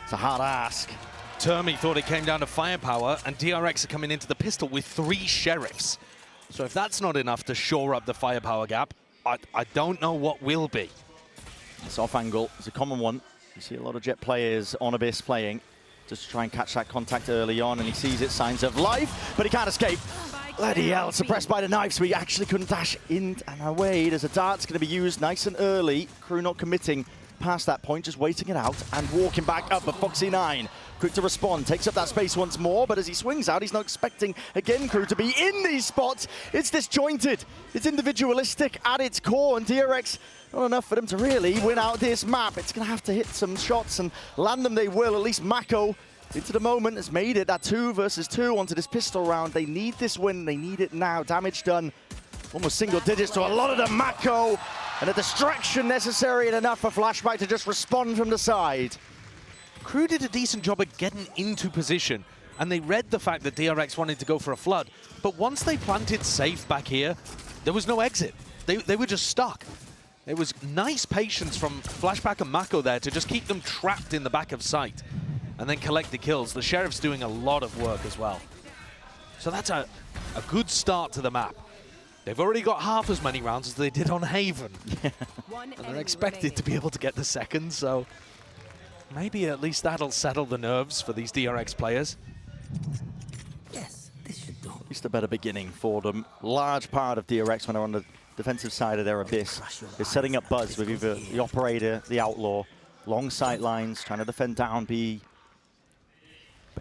It's a hard ask. Termi thought it came down to firepower, and DRX are coming into the pistol with 3 sheriffs. So if that's not enough to shore up the firepower gap, I don't know what will be. This off angle is a common one. You see a lot of Jet players on Abyss playing just to try and catch that contact early on, and he sees it, signs of life, but he can't escape. Bloody hell, suppressed by the knife, so he actually couldn't dash in and away. There's a dart's going to be used nice and early. Crew not committing past that point, just waiting it out and walking back up. But Foxy9, quick to respond, takes up that space once more, but as he swings out, he's not expecting, again, Crew to be in these spots. It's disjointed, it's individualistic at its core, and DRX, not enough for them to really win out this map. It's going to have to hit some shots, and land them they will. At least Mako, into the moment, has made it that 2 versus 2 onto this pistol round. They need this win, they need it now. Damage done, almost single digits to a lot of the Mako, and a distraction necessary and enough for Flashback to just respond from the side. Crew did a decent job at getting into position, and they read the fact that DRX wanted to go for a flood. But once they planted safe back here, there was no exit. They were just stuck. It was nice patience from Flashback and Mako there to just keep them trapped in the back of sight and then collect the kills. The Sheriff's doing a lot of work as well. So that's a good start to the map. They've already got half as many rounds as they did on Haven. And they're expected to be able to get the second, so maybe at least that'll settle the nerves for these DRX players. Yes, this should do. At least a better beginning for them. Large part of DRX when they're on the defensive side of their Abyss is setting up Buzz with either the Operator, the Outlaw, long sight lines, trying to defend down B,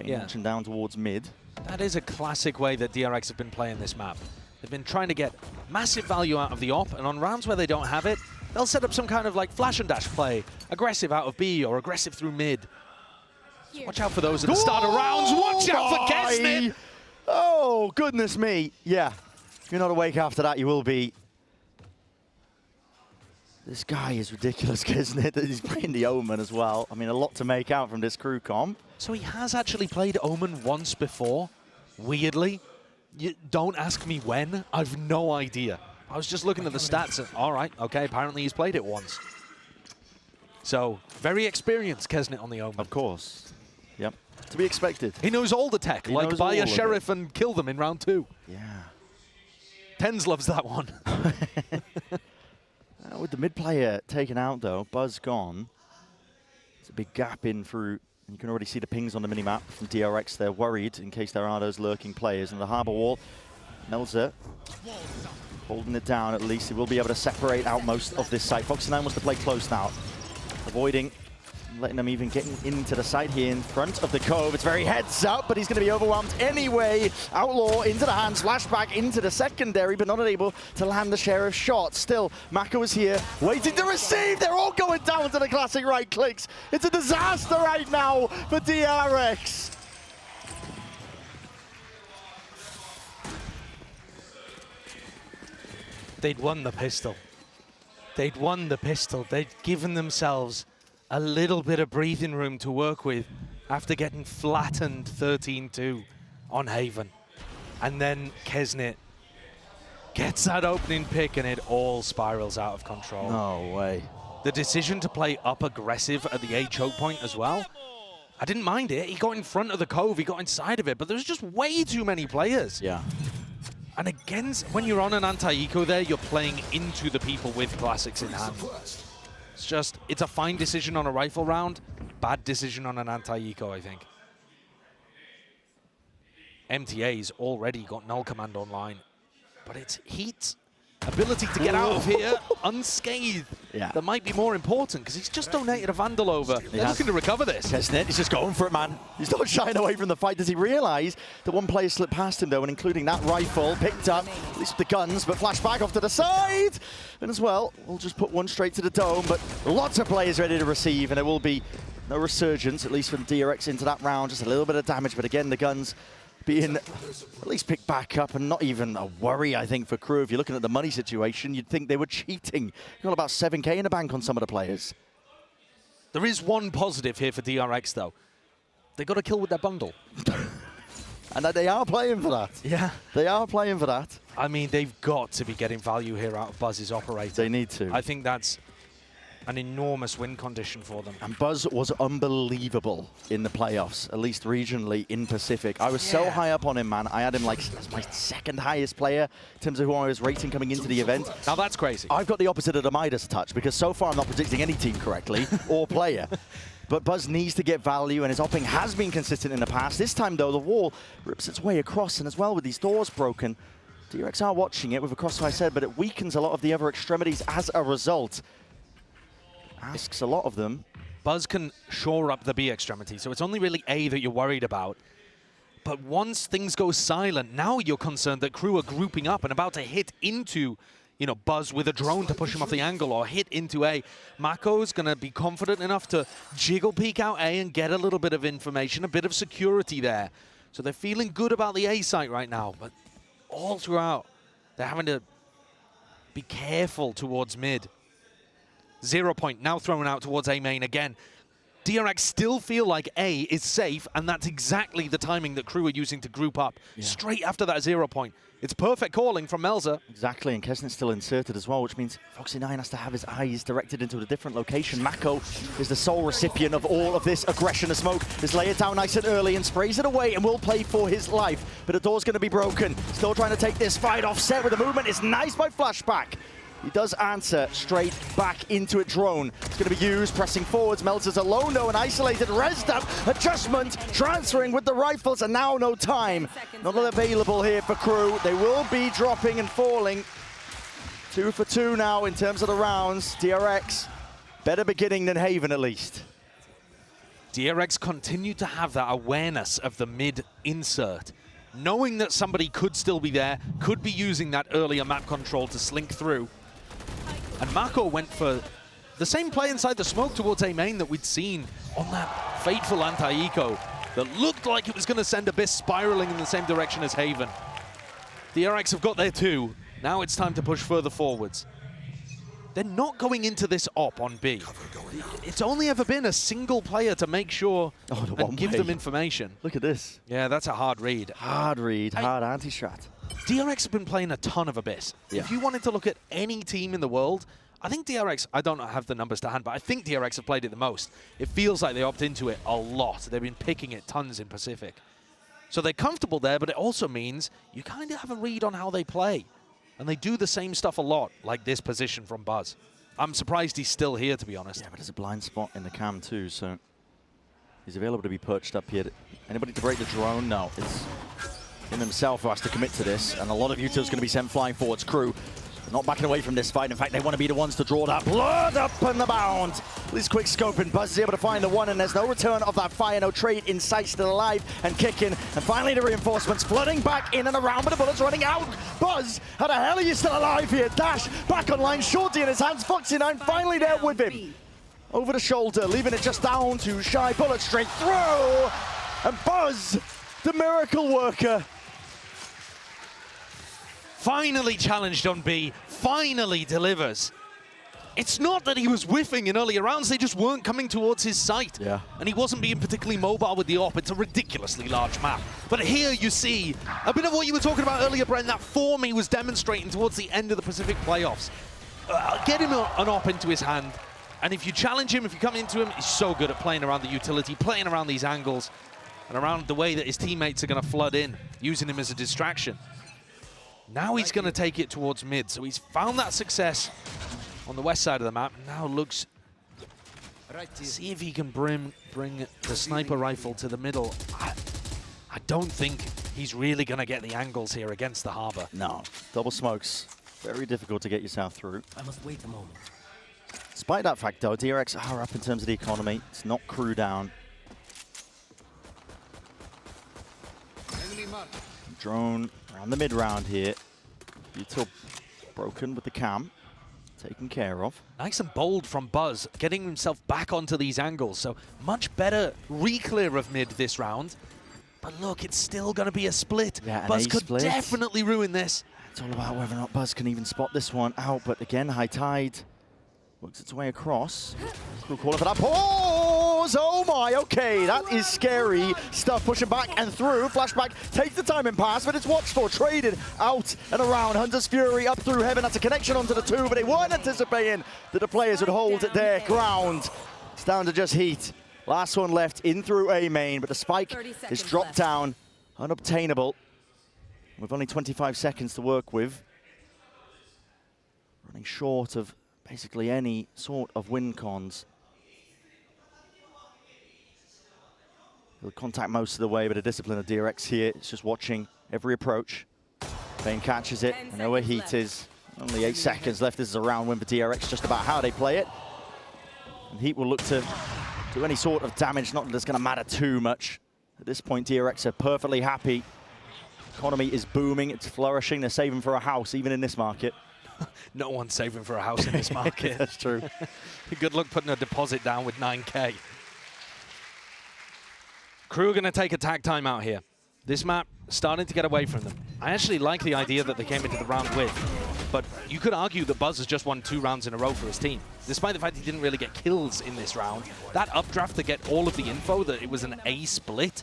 and down towards mid. That is a classic way that DRX have been playing this map. They've been trying to get massive value out of the op, and on rounds where they don't have it, they'll set up some kind of like flash and dash play, aggressive out of B or aggressive through mid. So watch out for those at the start of rounds. Watch out for Kesnit! Oh, goodness me. Yeah, if you're not awake after that, you will be. This guy is ridiculous, Kesnit. He's playing the Omen as well. I mean, a lot to make out from this Crew comp. So he has actually played Omen once before, weirdly. You don't ask me when. I've no idea. I was just looking at the stats and, all right, okay, apparently he's played it once. So, very experienced, Kesnit on the Omen. Of course. Yep. To be expected. He knows all the tech, like buy a Sheriff and kill them in round 2. Yeah. Tens loves that one. With the mid player taken out, though, Buzz gone. It's a big gap in through. You can already see the pings on the minimap from DRX. They're worried in case there are those lurking players. And the Harbor Wall, Melzer holding it down at least. He will be able to separate out most of this site. Foxy9 wants to play close now, avoiding letting them even getting into the site here in front of the Cove. It's very heads up, but he's going to be overwhelmed anyway. Outlaw into the hands, flashback into the secondary, but not able to land the Sheriff's shot. Still, Mako is here, waiting to receive. They're all going down to the classic right clicks. It's a disaster right now for DRX. They'd won the pistol. They'd won the pistol. They'd given themselves a little bit of breathing room to work with after getting flattened 13-2 on Haven. And then Kesnit gets that opening pick and it all spirals out of control. No way. The decision to play up aggressive at the A choke point as well, I didn't mind it. He got in front of the Cove, he got inside of it, but there was just way too many players. Yeah. And again, when you're on an anti-eco there, you're playing into the people with classics in hand. It's just, it's a fine decision on a rifle round, bad decision on an anti-eco, I think. MTA's already got null command online, but it's Heat's ability to get out of here unscathed. Yeah. That might be more important, because he's just donated a Vandal over. They're looking to recover this. Kesnit, he's just going for it, man. He's not shying away from the fight. Does he realize that one player slipped past him, though, and including that rifle, picked up, at least the guns, but flashback off to the side. And as well, we'll just put one straight to the dome, but lots of players ready to receive, and there will be no resurgence, at least from DRX into that round. Just a little bit of damage, but again, the guns being at least picked back up, and not even a worry, I think, for Crew. If you're looking at the money situation, you'd think they were cheating. You've got about 7K in the bank on some of the players. There is one positive here for DRX, though. They got a kill with their bundle. And they are playing for that. Yeah. They are playing for that. I mean, they've got to be getting value here out of Buzz's Operator. They need to. I think that's an enormous win condition for them. And Buzz was unbelievable in the playoffs, at least regionally in Pacific. I was so high up on him, man. I had him like as my second highest player in terms of who I was rating coming into the event. Now that's crazy. I've got the opposite of the Midas touch because so far I'm not predicting any team correctly or player. But Buzz needs to get value, and his opping has been consistent in the past. This time, though, the wall rips its way across, and as well with these doors broken, DRX are watching it with a crossfire said, but it weakens a lot of the other extremities as a result. Asks a lot of them. Buzz can shore up the B extremity, so it's only really A that you're worried about. But once things go silent, now you're concerned that crew are grouping up and about to hit into, you know, Buzz with a drone to push him off the angle or hit into A. Mako's going to be confident enough to jiggle peek out A and get a little bit of information, a bit of security there. So they're feeling good about the A site right now, but all throughout, they're having to be careful towards mid. 0 point now thrown out towards A main again. DRX still feel like A is safe, and that's exactly the timing that crew are using to group up. Straight after that 0 point. It's perfect calling from Melza. Exactly, and Kesnet's still inserted as well, which means Foxy9 has to have his eyes directed into a different location. Mako is the sole recipient of all of this aggression of smoke. Is lay it down nice and early and sprays it away and will play for his life. But the door's going to be broken. Still trying to take this fight offset with the movement. It's nice by Flashback. He does answer straight back into it. Drone. It's going to be used, pressing forwards. Melzer's alone though, an isolated resed up adjustment, transferring with the rifles, and now no time. Not available here for crew. They will be dropping and falling. 2 for 2 now in terms of the rounds. DRX, better beginning than Haven at least. DRX continue to have that awareness of the mid insert, knowing that somebody could still be there, could be using that earlier map control to slink through. And Mako went for the same play inside the smoke towards A main that we'd seen on that fateful anti-eco that looked like it was going to send Abyss spiraling in the same direction as Haven. The DRX have got there too. Now it's time to push further forwards. They're not going into this op on B. It's only ever been a single player to make sure and give them information. Look at this. Yeah, that's a hard read. Hard read, hard anti-strat. DRX have been playing a ton of Abyss. Yeah. If you wanted to look at any team in the world, I think DRX, I don't have the numbers to hand, but I think DRX have played it the most. It feels like they opt into it a lot. They've been picking it tons in Pacific. So they're comfortable there, but it also means you kind of have a read on how they play. And they do the same stuff a lot, like this position from Buzz. I'm surprised he's still here, to be honest. Yeah, but there's a blind spot in the cam too, so he's available to be perched up here. Anybody to break the drone? No, it's him himself who has to commit to this, and a lot of Utah's going to be sent flying forwards. Crew not backing away from this fight. In fact, they want to be the ones to draw that blood up and the bound. This quick scoping, Buzz is able to find the one, and there's no return of that fire. No trade in sight, still alive and kicking. And finally the reinforcements flooding back in and around, but the bullets running out. Buzz, how the hell are you still alive here? Dash back online, Shorty in his hands. Foxy9 finally there with him. Over the shoulder, leaving it just down to Shy. Bullet straight through. And Buzz, the miracle worker, finally challenged on B, finally delivers. It's not that he was whiffing in earlier rounds, they just weren't coming towards his sight. Yeah. And he wasn't being particularly mobile with the op. It's a ridiculously large map. But here you see a bit of what you were talking about earlier, Brent, that form he was demonstrating towards the end of the Pacific playoffs. Get him an op into his hand, and if you challenge him, if you come into him, he's so good at playing around the utility, playing around these angles, and around the way that his teammates are going to flood in, using him as a distraction. Now he's going to take it towards mid, so he's found that success on the west side of the map. Now looks to see if he can bring the sniper rifle to the middle. I don't think he's really going to get the angles here against the harbor. No, double smokes, very difficult to get yourself through. I must wait a moment. Despite that fact though, DRX are up in terms of the economy. It's not crew down. Drone around the mid round here. Util broken with the cam. Taken care of. Nice and bold from Buzz, getting himself back onto these angles. So much better re-clear of mid this round. But look, it's still going to be a split. Yeah, Buzz could definitely ruin this. It's all about whether or not Buzz can even spot this one out. But again, High Tide works its way across. Crew calling for that. Oh! pause. Oh my, okay, that is scary stuff. Pushing back and through. Flashback takes the timing pass, but it's watched for. Traded out and around. Hunter's Fury up through heaven. That's a connection onto the two, but they weren't anticipating that the players would hold their ground. It's down to just Heat. Last one left in through A main, but the spike is dropped down. Unobtainable. With only 25 seconds to work with. Running short of basically any sort of win cons. He'll contact most of the way, but a discipline of DRX here. It's just watching every approach. Bane catches it. I know where Heat is. Only 8 seconds left. This is a round win for DRX, just about how they play it. And Heat will look to do any sort of damage, not that it's going to matter too much. At this point, DRX are perfectly happy. Economy is booming, it's flourishing. They're saving for a house, even in this market. No one's saving for a house in this market. That's true. Good luck putting a deposit down with 9K. Crew are going to take a tag time out here. This map starting to get away from them. I actually like the idea that they came into the round with, but you could argue that Buzz has just won 2 rounds in a row for his team. Despite the fact he didn't really get kills in this round, that updraft to get all of the info that it was an A split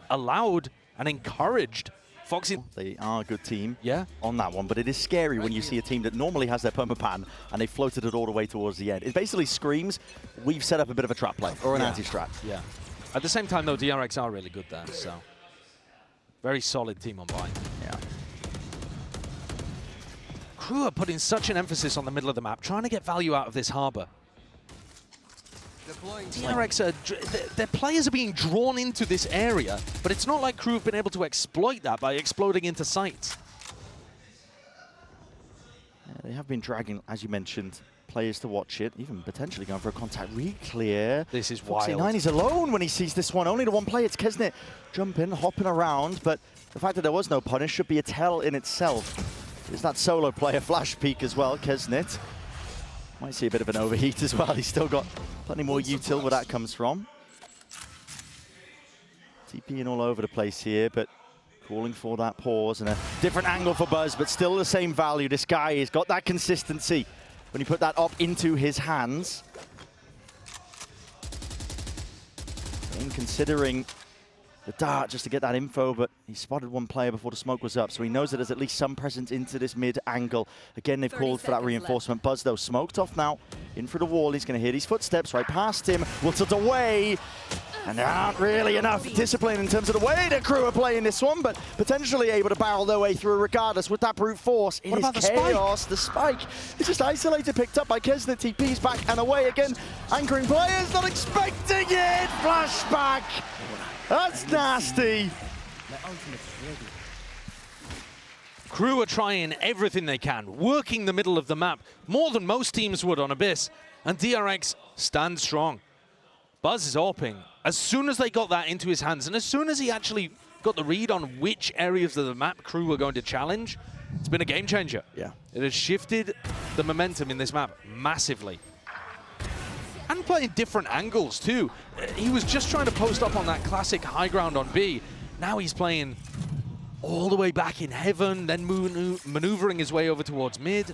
allowed and encouraged Foxy. They are a good team on that one, but it is scary when you see a team that normally has their permapan and they floated it all the way towards the end. It basically screams, we've set up a bit of a trap play or an anti-strat. Yeah. At the same time, though, DRX are really good there, so very solid team on buy. Yeah. Crew are putting such an emphasis on the middle of the map, trying to get value out of this harbor. DRX, their players are being drawn into this area, but it's not like Crew have been able to exploit that by exploding into sites. Yeah, they have been dragging, as you mentioned, players to watch it, even potentially going for a contact re-clear. This is Foxy wild. 9 is alone when he sees this one. Only the one play, it's Kesnet jumping, hopping around, but the fact that there was no punish should be a tell in itself. There's that solo player flash peek as well, Kesnet. Might see a bit of an overheat as well. He's still got plenty more util where that comes from. TPing all over the place here, but calling for that pause and a different angle for Buzz, but still the same value. This guy has got that consistency when you put that up into his hands. And considering the dart just to get that info, but he spotted one player before the smoke was up, so he knows that there's at least some presence into this mid angle. Again, they've called for that reinforcement. Buzz, though, smoked off now. In for the wall, he's going to hear these footsteps right past him. Will tilt away. And there aren't really enough discipline in terms of the way the Crew are playing this one, but potentially able to barrel their way through regardless with that brute force. It is chaos. The spike is just isolated, picked up by Kesnet. TP's back and away again. Anchoring players, not expecting it. Flashback. That's nasty. Crew are trying everything they can, working the middle of the map, more than most teams would on Abyss, and DRX stands strong. Buzz is AWPing. As soon as they got that into his hands, and as soon as he actually got the read on which areas of the map Crew were going to challenge, it's been a game changer. Yeah. It has shifted the momentum in this map massively. And playing different angles too. He was just trying to post up on that classic high ground on B. Now he's playing all the way back in heaven, then maneuvering his way over towards mid.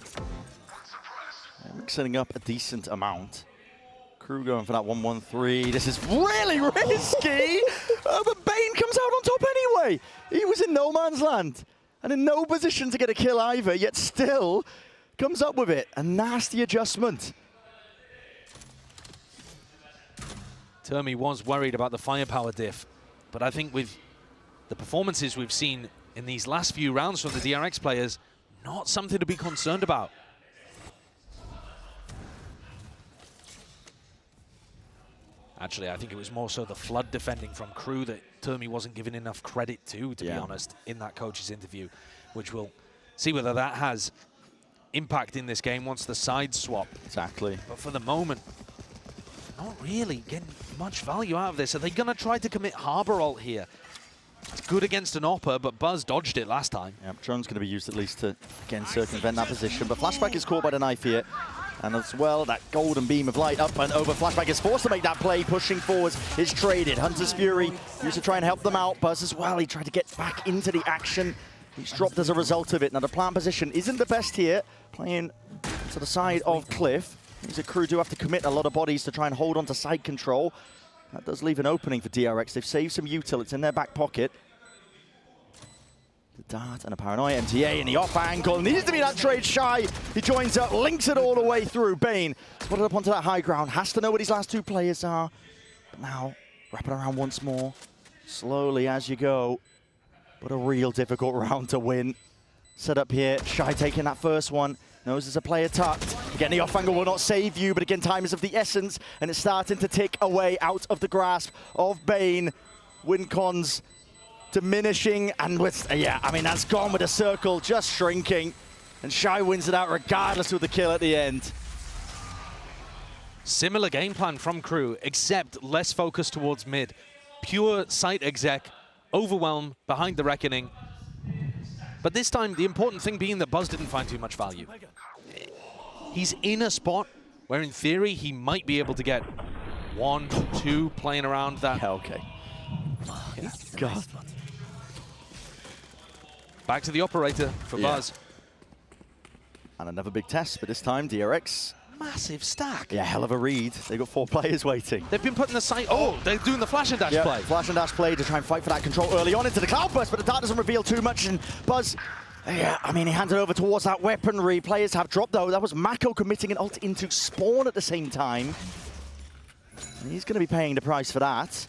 Mixing up a decent amount. Crew going for that 1-1-3. This is really risky, but Bane comes out on top anyway. He was in no man's land and in no position to get a kill either, yet still comes up with it. A nasty adjustment. Termi was worried about the firepower diff, but I think with the performances we've seen in these last few rounds from the DRX players, not something to be concerned about. Actually, I think it was more so the flood defending from Crew that Termi wasn't given enough credit to be honest, in that coach's interview, which we'll see whether that has impact in this game once the sides swap. Exactly. But for the moment, not really getting much value out of this. Are they going to try to commit Harbor ult here? It's good against an Opper, but Buzz dodged it last time. Yeah, drone's going to be used at least to, again, circumvent that position. But Flashback is caught by the knife here. And as well, that golden beam of light up and over. Flashback is forced to make that play. Pushing forwards is traded. Hunter's Fury used to try and help them out. Buzz as well, he tried to get back into the action. He's dropped as a result of it. Now the plant position isn't the best here. Playing to the side of Cliff. These Crew do have to commit a lot of bodies to try and hold on to side control. That does leave an opening for DRX. They've saved some util. It's in their back pocket. The dart and a paranoia. MTA in the off angle. Needs to be that trade. Shy. He joins up, links it all the way through. Bane spotted up onto that high ground. Has to know what his last two players are. But now, wrapping around once more. Slowly as you go. But a real difficult round to win. Set up here. Shy taking that first one. Knows there's a player tucked. Again, the off angle will not save you, but again, time is of the essence, and it's starting to tick away out of the grasp of Bane. Win cons diminishing, and with, yeah, I mean, that's gone with a circle just shrinking. And Shy wins it out regardless of the kill at the end. Similar game plan from Crew, except less focus towards mid. Pure site exec, overwhelm behind the reckoning. But this time, the important thing being that Buzz didn't find too much value. He's in a spot where, in theory, he might be able to get 1, 2 playing around that. Yeah, okay. Yeah. God. Back to the operator for Buzz. And another big test, but this time DRX. Massive stack. Yeah, hell of a read. They've got 4 players waiting. They've been putting the site. Oh, they're doing the flash and dash play. Flash and dash play to try and fight for that control early on into the cloudburst, but the dart doesn't reveal too much. And Buzz, yeah, I mean, he handed over towards that weaponry. Players have dropped though. That was Mako committing an ult into spawn at the same time. And he's going to be paying the price for that.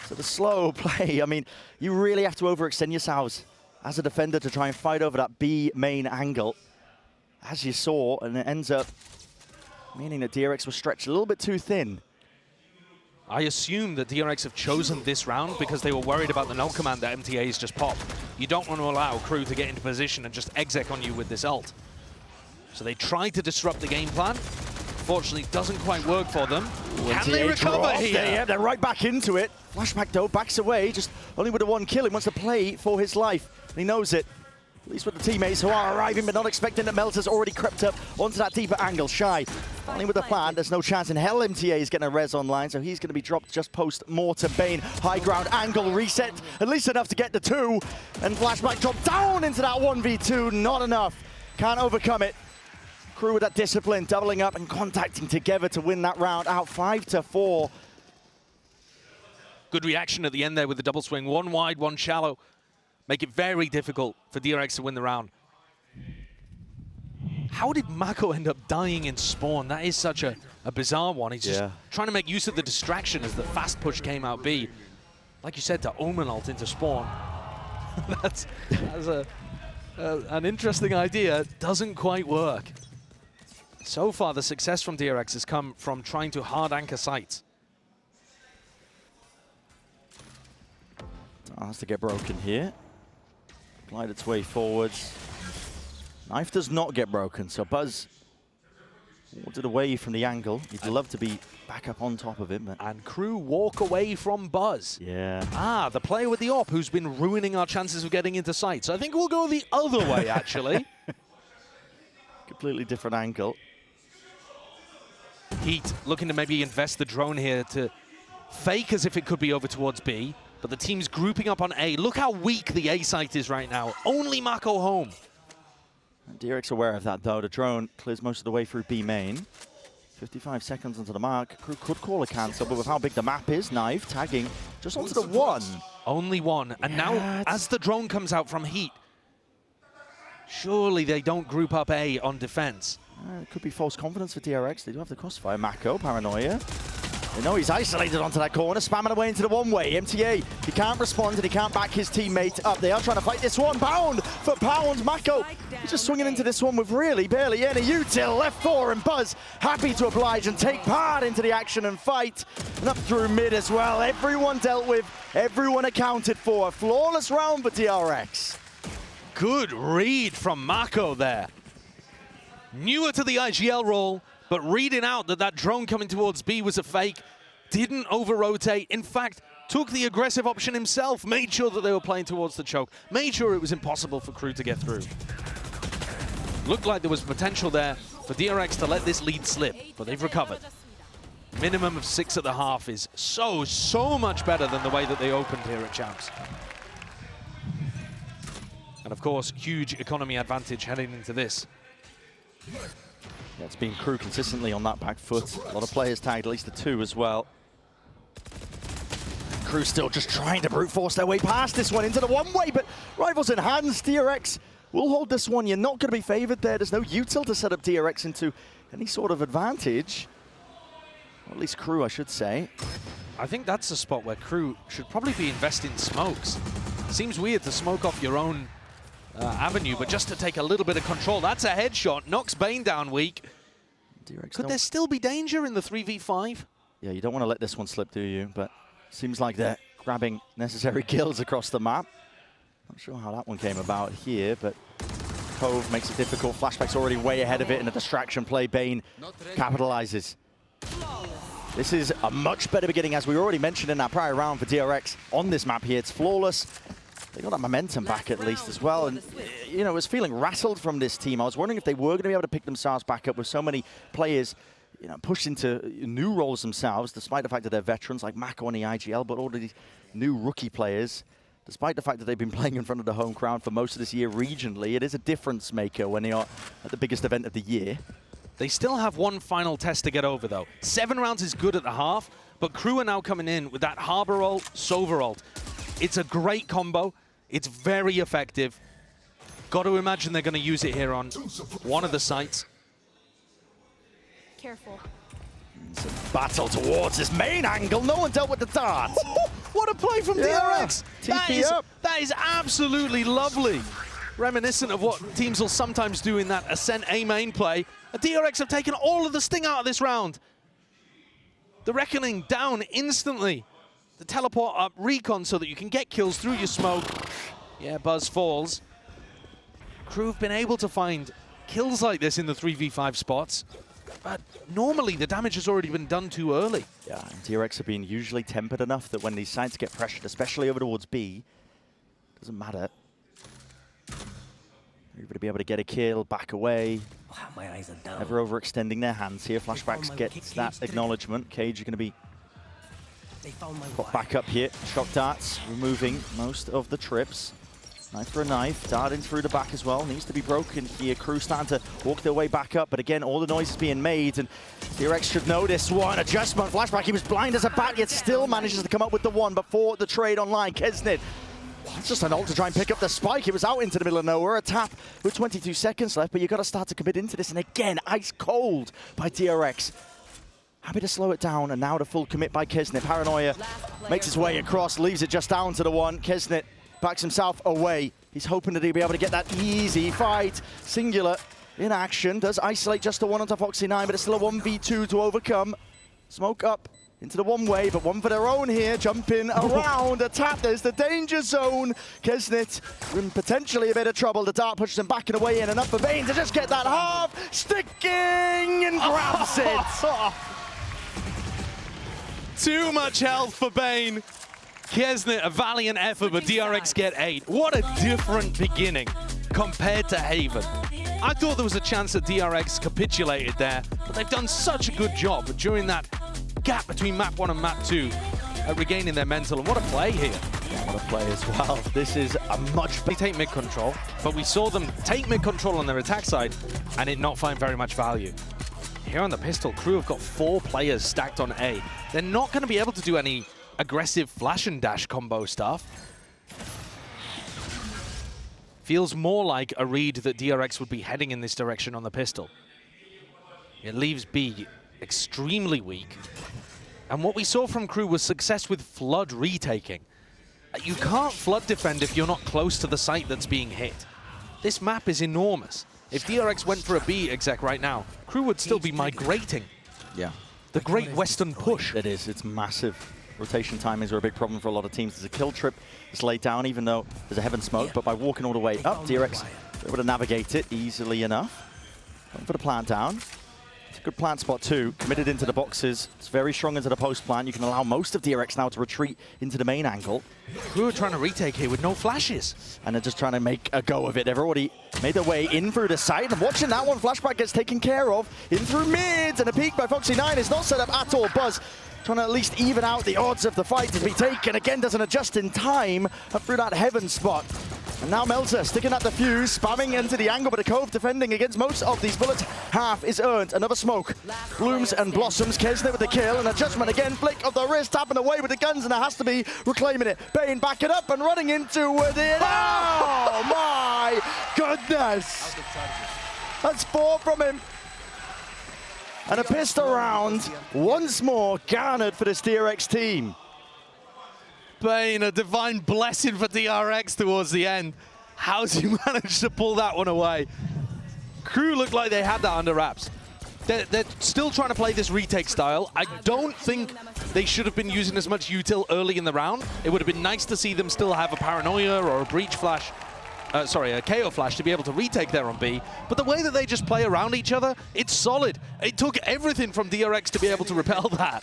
So the slow play, I mean, you really have to overextend yourselves as a defender to try and fight over that B main angle, as you saw, and it ends up meaning that DRX was stretched a little bit too thin. I assume that DRX have chosen this round because they were worried about the null command that MTA's just popped. You don't want to allow Crew to get into position and just exec on you with this ult. So they tried to disrupt the game plan. Fortunately, doesn't quite work for them. Can they recover here? Yeah, they're right back into it. Flashback though, backs away, just only with the 1 kill. He wants to play for his life. And he knows it. At least with the teammates who are arriving, but not expecting that Melter's already crept up onto that deeper angle. Shy, finally with the plan, there's no chance in hell MTA is getting a res online, so he's going to be dropped just post-mortem. Bane, high ground, angle, reset, at least enough to get the 2. And Flashback dropped down into that 1v2, not enough. Can't overcome it. Crew with that discipline, doubling up and contacting together to win that round out 5-4. Good reaction at the end there with the double swing. 1 wide, 1 shallow. Make it very difficult for DRX to win the round. How did Mako end up dying in spawn? That is such a bizarre one. He's just trying to make use of the distraction as the fast push came out B. Like you said, to Omen ult into spawn. that's an interesting idea. Doesn't quite work. So far, the success from DRX has come from trying to hard anchor sites. Has to get broken here. Glide its way forwards. Knife does not get broken, so Buzz wanted away from the angle. He'd love to be back up on top of him. But and Crew walk away from Buzz. Yeah. The player with the op who's been ruining our chances of getting into sight. So I think we'll go the other way, actually. Completely different angle. Heat looking to maybe invest the drone here to fake as if it could be over towards B. But the team's grouping up on A. Look how weak the A site is right now. Only Mako home. And DRX aware of that, though. The drone clears most of the way through B main. 55 seconds onto the mark. Crew could call a cancel, but with how big the map is, Knife tagging just onto the 1. Only 1. And now, as the drone comes out from Heat, surely they don't group up A on defense. It could be false confidence for DRX. They do have the crossfire. Mako, paranoia. They know he's isolated onto that corner, spamming away into the 1-way. MTA, he can't respond and he can't back his teammate up. They are trying to fight this one. Pound for pound. Mako, he's just swinging into this one with really barely any util. Left 4 and Buzz happy to oblige and take part into the action and fight. And up through mid as well. Everyone dealt with, everyone accounted for. A flawless round for DRX. Good read from Mako there. Newer to the IGL role, but reading out that that drone coming towards B was a fake, didn't over-rotate. In fact, took the aggressive option himself, made sure that they were playing towards the choke, made sure it was impossible for Crew to get through. Looked like there was potential there for DRX to let this lead slip, but they've recovered. Minimum of 6 at the half is so much better than the way that they opened here at Champs. And of course, huge economy advantage heading into this. Yeah, it's been Crew consistently on that back foot. A lot of players tagged, at least the 2 as well. Crew still just trying to brute force their way past this one into the one-way, but rivals in hands. DRX will hold this one. You're not going to be favored there. There's no util to set up DRX into any sort of advantage. Or at least Crew, I should say. I think that's a spot where Crew should probably be investing smokes. Seems weird to smoke off your own avenue, but just to take a little bit of control. That's a headshot. Knocks Bane down weak. Could there still be danger in the 3v5? Yeah, you don't want to let this one slip, do you? But seems like they're grabbing necessary kills across the map. Not sure how that one came about here, but Cove makes it difficult. Flashback's already way ahead of it in a distraction play. Bane capitalizes. This is a much better beginning, as we already mentioned in that prior round for DRX on this map here. It's flawless. They got that momentum back at least as well. And, you know, I was feeling rattled from this team. I was wondering if they were going to be able to pick themselves back up with so many players, you know, pushed into new roles themselves, despite the fact that they're veterans like Mako on the IGL, but all of these new rookie players, despite the fact that they've been playing in front of the home crowd for most of this year regionally. It is a difference maker when they are at the biggest event of the year. They still have one final test to get over, though. 7 rounds is good at the half, but Crew are now coming in with that Harbor ult, Sova ult. It's a great combo. It's very effective. Got to imagine they're going to use it here on one of the sites. Careful. It's a battle towards his main angle. No one dealt with the dart. What a play from DRX! That is absolutely lovely. Reminiscent of what teams will sometimes do in that Ascent A main play. DRX have taken all of the sting out of this round. The Reckoning down instantly. The teleport up recon so that you can get kills through your smoke. Yeah, Buzz falls. Crew have been able to find kills like this in the 3v5 spots, but normally the damage has already been done too early. Yeah, and DRX have been usually tempered enough that when these sites get pressured, especially over towards B, doesn't matter. You're going to be able to get a kill, back away. Wow, my eyes are down. Never overextending their hands here. Flashbacks gets that acknowledgement. Cage are going to be put back up here. Shock darts removing most of the trips. Knife for a knife. Darting through the back as well. Needs to be broken here. Crew starting to walk their way back up. But again, all the noise is being made. And DRX should know this one. Adjustment. Flashback. He was blind as a bat, yet still manages to come up with the one before the trade online. Kesnit. It's just an ult to try and pick up the spike. It was out into the middle of nowhere. A tap with 22 seconds left, but you've got to start to commit into this. And again, ice cold by DRX. Happy to slow it down, and now the full commit by Kesnit. Paranoia makes his way across, leaves it just down to the one. Kesnit backs himself away. He's hoping that he'll be able to get that easy fight. Singular in action. Does isolate just the one onto Foxy9, but it's still a 1v2 to overcome. Smoke up into the one-way, but one for their own here. Jumping around, a tap, there's the danger zone. Kesnit in potentially a bit of trouble. The dart pushes him back and away in, and up for Bane to just get that half. Sticking and grabs it. Too much health for Bane. Kesnit, a valiant effort, but DRX get 8. What a different beginning compared to Haven. I thought there was a chance that DRX capitulated there, but they've done such a good job during that gap between map 1 and map 2 at regaining their mental. And what a play here. Yeah, what a play as well. This is a much They take mid control, but we saw them take mid control on their attack side and it not find very much value. Here on the pistol, Crew have got 4 players stacked on A. They're not going to be able to do any aggressive flash and dash combo stuff. Feels more like a read that DRX would be heading in this direction on the pistol. It leaves B extremely weak. And what we saw from Crew was success with flood retaking. You can't flood defend if you're not close to the site that's being hit. This map is enormous. If DRX went for a B exec right now, Crew would still be migrating. Yeah. The Great Western Push. It is, it's massive. Rotation timings are a big problem for a lot of teams. There's a kill trip that's laid down, even though there's a heaven smoke, but by walking all the way up, DRX are able to navigate it easily enough. Going for the plant down. It's a good plant spot too. Committed into the boxes. It's very strong into the post plant. You can allow most of DRX now to retreat into the main angle. Crew are trying to retake here with no flashes. And they're just trying to make a go of it. They've already made their way in through the side. And watching that one, Flashback gets taken care of. In through mid, and a peek by Foxy9 is not set up at all. Buzz trying to at least even out the odds of the fight to be taken. Again, doesn't adjust in time up through that heaven spot. And now Melter sticking at the fuse, spamming into the angle, but a Cove defending against most of these bullets. Half is earned. Another smoke. Blooms and blossoms. Kesnet with the kill, and a judgment again. Flick of the wrist, tapping away with the guns, and it has to be reclaiming it. Bane back it up and running into it. Oh my goodness! That's 4 from him. And a pistol round once more garnered for this DRX team. Bane, a divine blessing for DRX towards the end. How's he managed to pull that one away? Crew looked like they had that under wraps. They're still trying to play this retake style. I don't think they should have been using as much util early in the round. It would have been nice to see them still have a paranoia or a breach flash. A KO flash to be able to retake there on B. But the way that they just play around each other, it's solid. It took everything from DRX to be able to repel that.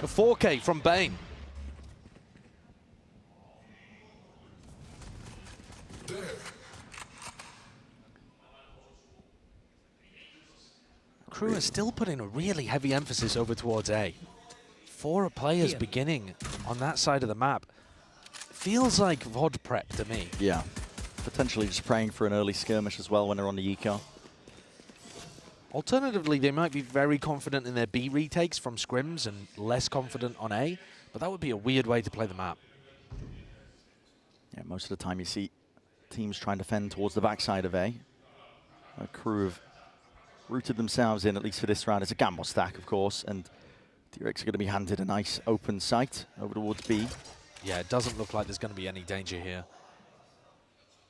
A 4K from Bane. Crew are still putting a really heavy emphasis over towards A. 4 players beginning on that side of the map. Feels like VOD prep to me. Yeah. Potentially just praying for an early skirmish as well when they're on the eco. Alternatively, they might be very confident in their B retakes from scrims and less confident on A, but that would be a weird way to play the map. Yeah, most of the time you see teams trying to fend towards the backside of A. A Crew have rooted themselves in, at least for this round. It's a gamble stack, of course, and DRX are going to be handed a nice open sight over towards B. Yeah, it doesn't look like there's going to be any danger here.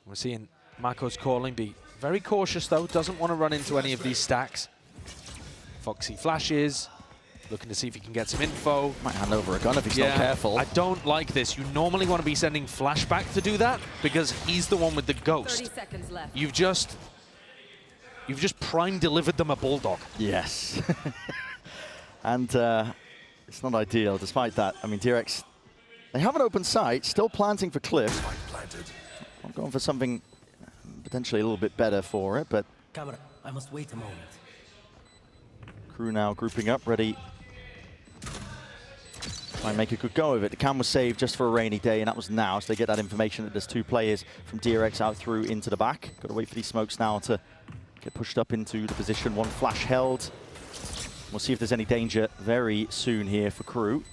We're seeing Mako's calling, be very cautious though, doesn't want to run into any of these stacks. Foxy flashes, looking to see if he can get some info. Might hand over a gun if he's not careful. I don't like this. You normally want to be sending Flashback to do that because he's the one with the ghost. 30 seconds left. You've just prime delivered them a bulldog. Yes. And it's not ideal despite that. I mean, DRX, they have an open sight, still planting for Cliff. I'm going for something potentially a little bit better for it, but Camera, I must wait a moment. Crew now grouping up, ready. Try and make a good go of it. The cam was saved just for a rainy day, and that was now, so they get that information that there's 2 players from DRX out through into the back. Got to wait for these smokes now to get pushed up into the position. 1 flash held. We'll see if there's any danger very soon here for Crew.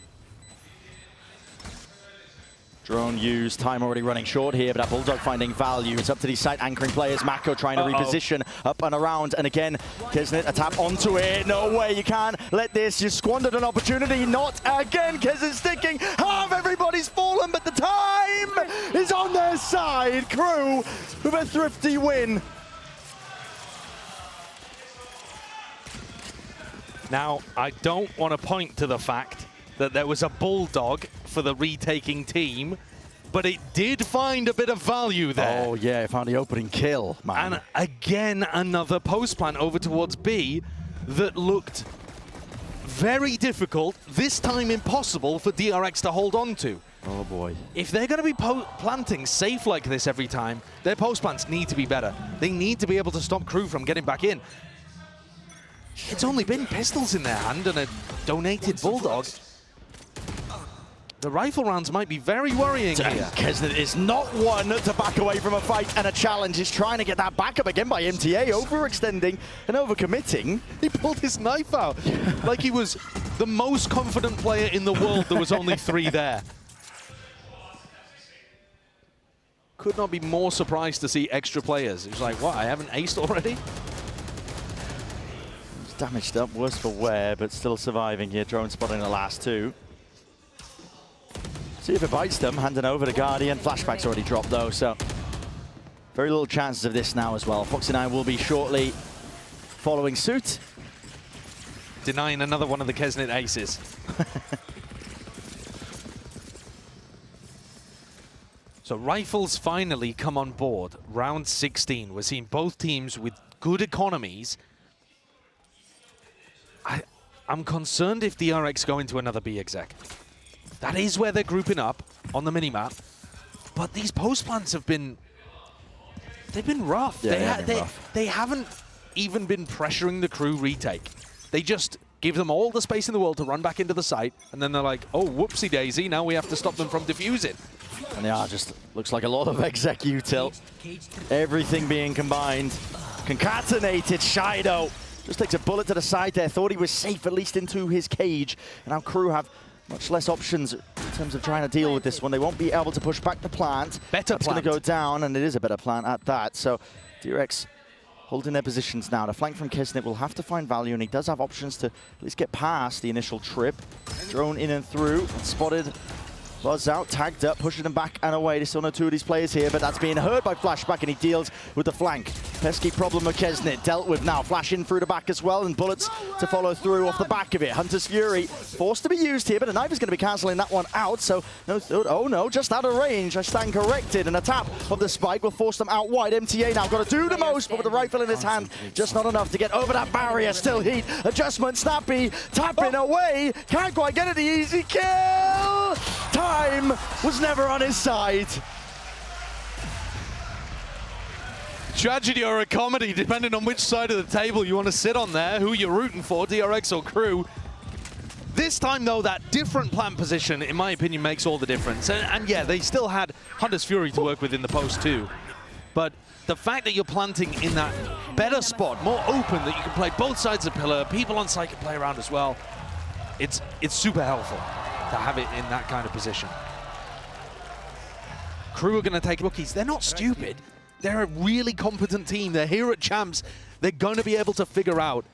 Drone used, time already running short here, but that Bulldog finding value. It's up to these site anchoring players. Mako trying to reposition up and around, and again, Kesnet a tap onto it. No way, you can't let this. You squandered an opportunity, not again. Kesnet sticking, half everybody's fallen, but the time is on their side. Crew with a thrifty win. Now, I don't want to point to the fact that there was a Bulldog for the retaking team, but it did find a bit of value there. Oh yeah, it found the opening kill, man. And again, another post plant over towards B that looked very difficult, this time impossible for DRX to hold on to. Oh boy. If they're going to be planting safe like this every time, their post plants need to be better. They need to be able to stop Crew from getting back in. It's only been pistols in their hand and a donated Bulldog. The rifle rounds might be very worrying here. Kesnet is not one to back away from a fight and a challenge. He's trying to get that back up again by MTA, overextending and overcommitting. He pulled his knife out like he was the most confident player in the world. There was only 3 there. Could not be more surprised to see extra players. It was like, what, I haven't aced already? He's damaged up, worse for wear, but still surviving here. Drone spotting the last 2. See if it bites them, handing over to Guardian. Flashback's already dropped though, so very little chances of this now as well. Foxy9 will be shortly following suit. Denying another one of the Kesnet aces. So rifles finally come on board. Round 16. We're seeing both teams with good economies. I'm concerned if DRX go into another B exec. That is where they're grouping up on the minimap. But these post plants have been... They've been rough. Yeah, They haven't even been pressuring the Crew retake. They just give them all the space in the world to run back into the site, and then they're like, oh, whoopsie daisy, now we have to stop them from defusing. And yeah, just looks like a lot of exec util. Everything being combined. Concatenated. Shido just takes a bullet to the side there. Thought he was safe, at least into his cage. And now Crew have much less options in terms of trying to deal with this one. They won't be able to push back the plant. Better It's plant. going to go down, and it is a better plant at that. So DRX holding their positions now. The flank from Kesnit will have to find value, and he does have options to at least get past the initial trip. Drone in and through, spotted. Buzz out, tagged up, pushing them back and away. They still know two of these players here, but that's being heard by Flashback, and he deals with the flank. Pesky problem with Kesnit, dealt with now. Flash in through the back as well, and bullets to follow through off the back of it. Hunter's Fury forced to be used here, but the knife is going to be cancelling that one out, so no, oh no, just out of range. I stand corrected, and a tap of the spike will force them out wide. MTA now got to do the most, but with the rifle in his hand, just not enough to get over that barrier. Still heat, adjustment, snappy, tapping away, can't quite get it, the easy kill! Time was never on his side. Tragedy or a comedy, depending on which side of the table you want to sit on there, who you're rooting for, DRX or Crew. This time, though, that different plant position, in my opinion, makes all the difference. And yeah, they still had Hunter's Fury to work with in the post, too. But the fact that you're planting in that better spot, more open, that you can play both sides of the pillar, people on site can play around as well, it's super helpful to have it in that kind of position. Crew are going to take rookies. They're not stupid. They're a really competent team. They're here at Champs. They're going to be able to figure out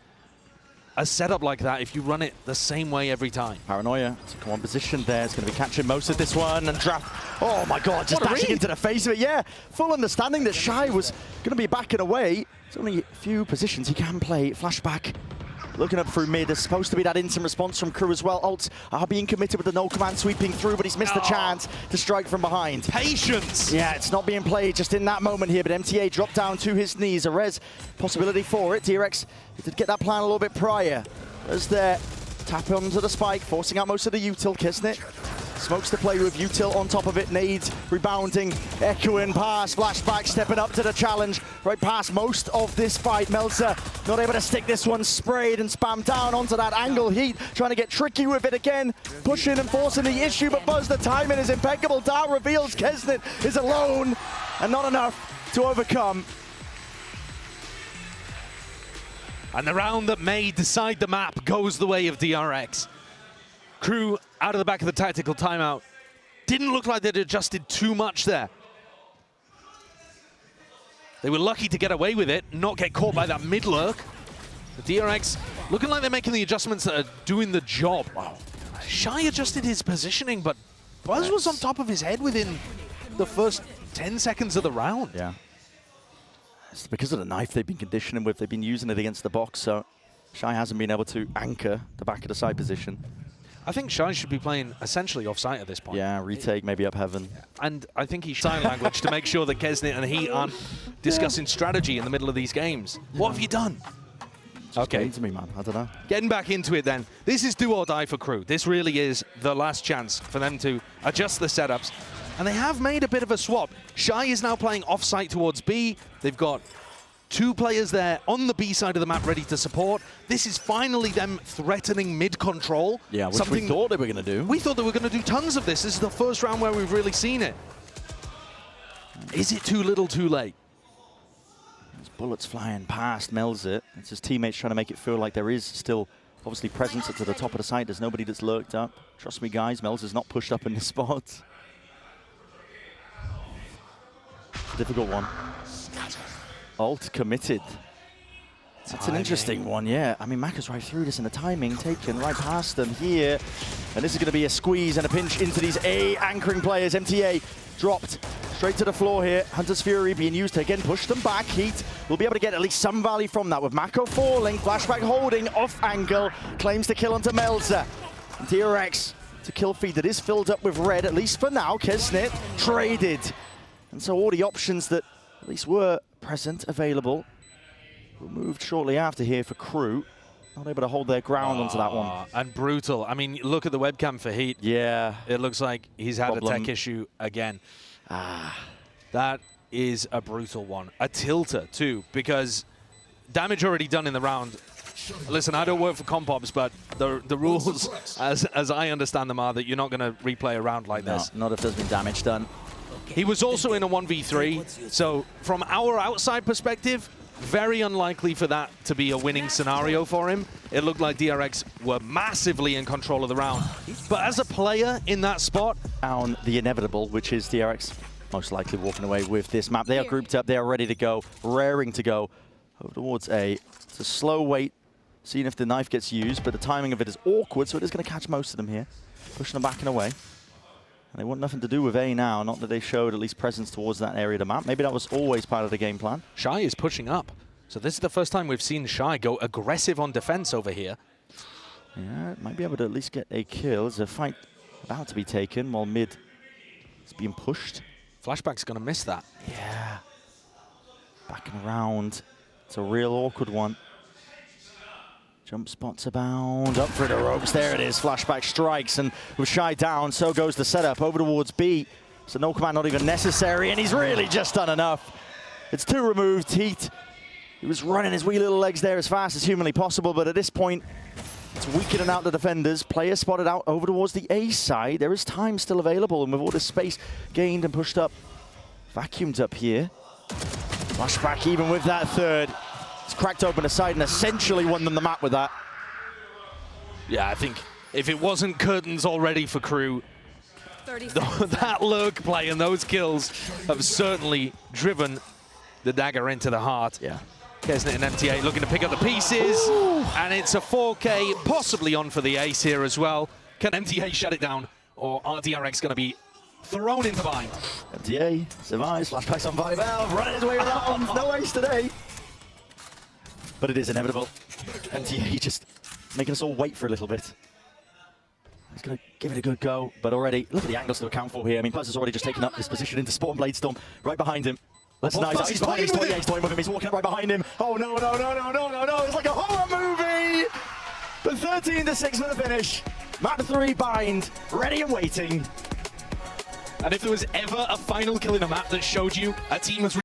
a setup like that if you run it the same way every time. Paranoia to come on position there. It's going to be catching most of this one, and draft. Oh my God, just dashing into the face of it. Yeah, full understanding that Shy was going to be backing away. There's only a few positions he can play. Flashback. Looking up through mid, there's supposed to be that instant response from Crew as well. Ults are being committed with the no command sweeping through, but he's missed the chance to strike from behind. Patience! Yeah, it's not being played just in that moment here, but MTA dropped down to his knees. A res possibility for it. DRX did get that plan a little bit prior. As there, tap onto the spike, forcing out most of the util. Kisnit smokes to play with, util on top of it. Nades rebounding, echoing pass. Flashback stepping up to the challenge right past most of this fight. Melzer not able to stick this one, sprayed and spammed down onto that angle. Heat trying to get tricky with it again, pushing and forcing the issue, but Buzz, the timing is impeccable. Dart reveals Kesnit is alone and not enough to overcome. And the round that may decide the map goes the way of DRX. Crew out of the back of the tactical timeout. Didn't look like they'd adjusted too much there. They were lucky to get away with it, not get caught by that mid lurk. The DRX looking like they're making the adjustments that are doing the job. Wow. Shy adjusted his positioning, but Buzz was on top of his head within the first 10 seconds of the round. Yeah. It's because of the knife they've been conditioning with. They've been using it against the box, so Shy hasn't been able to anchor the back of the side position. I think Shy should be playing essentially off-site at this point. Yeah, retake, maybe up heaven. And I think he's sign language to make sure that Kesnit and he aren't discussing strategy in the middle of these games. What have you done? Okay. To me, man. I don't know. Getting back into it then. This is do or die for Crew. This really is the last chance for them to adjust the setups. And they have made a bit of a swap. Shy is now playing off-site towards B. They've got two players there on the B side of the map ready to support. This is finally them threatening mid-control. Yeah, which we thought they were going to do. We thought they were going to do tons of this. This is the first round where we've really seen it. Is it too little too late? There's bullets flying past, melts it. It's his teammates trying to make it feel like there is still obviously presence to the top of the site. There's nobody that's lurked up. Trust me, guys, Melz is not pushed up in this spot. Difficult one. Ult committed. That's an interesting one, yeah. I mean, Macca's right through this, and the timing taken right past them here. And this is going to be a squeeze and a pinch into these A anchoring players. MTA dropped straight to the floor here. Hunter's Fury being used to again push them back. Heat will be able to get at least some value from that with Mako falling. Flashback holding off angle. Claims to kill onto Melzer. And DRX to kill feed that is filled up with red, at least for now. Kesnit traded. And so all the options that at least were present, available, were moved shortly after here for Crew. Not able to hold their ground onto that one. And brutal. I mean, look at the webcam for Heat. Yeah. It looks like he's had a tech issue again. That is a brutal one. A tilter, too, because damage already done in the round. Listen, I don't work for Compops, but the rules, as I understand them, are that you're not going to replay a round like this. Not if there's been damage done. He was also in a 1v3, so from our outside perspective, very unlikely for that to be a winning scenario for him. It looked like DRX were massively in control of the round. But as a player in that spot... Down the inevitable, which is DRX most likely walking away with this map. They are grouped up, they are ready to go, raring to go over towards A. It's a slow wait, seeing if the knife gets used, but the timing of it is awkward, so it is going to catch most of them here. Pushing them back and away. And they want nothing to do with A now, not that they showed at least presence towards that area of the map. Maybe that was always part of the game plan. Shy is pushing up. So this is the first time we've seen Shy go aggressive on defense over here. Yeah, might be able to at least get a kill. There's a fight about to be taken while mid is being pushed. Flashback's going to miss that. Yeah. Backing around. It's a real awkward one. Jump spots abound, up through the ropes, there it is, Flashback strikes, and with Shy down, so goes the setup, over towards B. So no command not even necessary, and he's really just done enough. It's 2 removed, Heat. He was running his wee little legs there as fast as humanly possible, but at this point, it's weakening out the defenders. Player spotted out over towards the A side. There is time still available, and with all this space gained and pushed up, vacuumed up here. Flashback even with that third. It's cracked open a side and essentially won them the map with that. Yeah, I think if it wasn't curtains already for Crew, that lurk play and those kills have certainly driven the dagger into the heart. Yeah. Kesnet and MTA looking to pick up the pieces. Ooh. And it's a 4K, possibly on for the ace here as well. Can MTA shut it down, or are DRX going to be thrown into bind? MTA survives, flashbacks on 5L, running his way around, no ace today. But it is inevitable. MTA just making us all wait for a little bit. He's going to give it a good go, but already, look at the angles to account for here. I mean, Buzz has already just taken up this position into Spawn Blade Storm right behind him. That's nice. He's toying with him. He's walking up right behind him. Oh, no, no, no, no, no, no, no. It's like a horror movie. But 13-6 for the finish. Map 3 bind, ready and waiting. And if there was ever a final kill in a map that showed you a team was